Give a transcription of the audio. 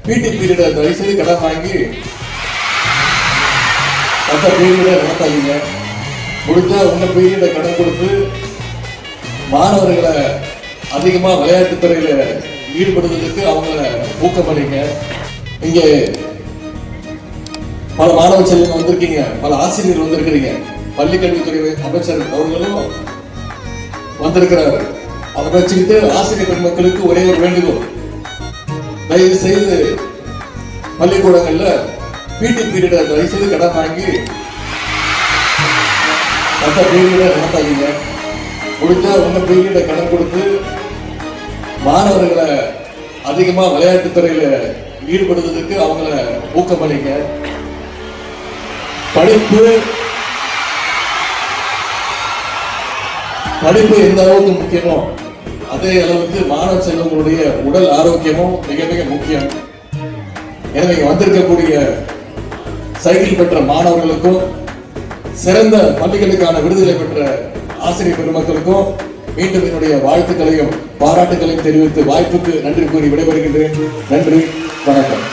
பிடி பீரியட தயவு செய்து கடன் வாங்கி மற்ற பீரியட நடத்தாதீங்க. முடிஞ்சா உங்க பீரியட கடன் கொடுத்து மாணவர்களை அதிகமா விளையாட்டுத் துறையில ஈடுபடுவதற்கு அவங்கள ஊக்கமளிங்க. இங்கே பல மாணவ செல்வங்க வந்திருக்கீங்க, பல ஆசிரியர்கள் வந்திருக்கிறீங்க, பள்ளிக்கல்வித்துறை அமைச்சர் அவர்களும் வந்திருக்கிறார். அதை வச்சுக்கிட்டு ஆசிரியர் பெருமக்களுக்கு ஒரே ஒரு வேண்டுகோள், தயவு செய்து பள்ளிக்கூடங்கள்ல பிடி பீரியட தயவு செய்து கடன் வாங்கி மற்ற பீரியட நடத்தாதீங்க. முடிஞ்சா உங்க பீரியட கடன் கொடுத்து மாணவர்களை அதிகமா விளையாட்டுத் துறையில ஈடுபடுவதற்கு அவங்கள ஊக்கமளிங்க. படிப்பு எந்த அளவுக்கு முக்கியமோ அதே அளவுக்கு மாணவ செல்வங்களுடைய உடல் ஆரோக்கியமும் மிக மிக முக்கியம். எனவே வந்திருக்கக்கூடிய சைக்கிள் பெற்ற மாணவர்களுக்கும் சிறந்த பள்ளிகளுக்கான விருதுகளை பெற்ற ஆசிரியர் பெருமக்களுக்கும் மீண்டும் என்னுடைய வாழ்த்துக்களையும் பாராட்டுகளையும் தெரிவித்து வாய்ப்புக்கு நன்றி கூறி விடைபெறுகின்றேன். நன்றி, வணக்கம்.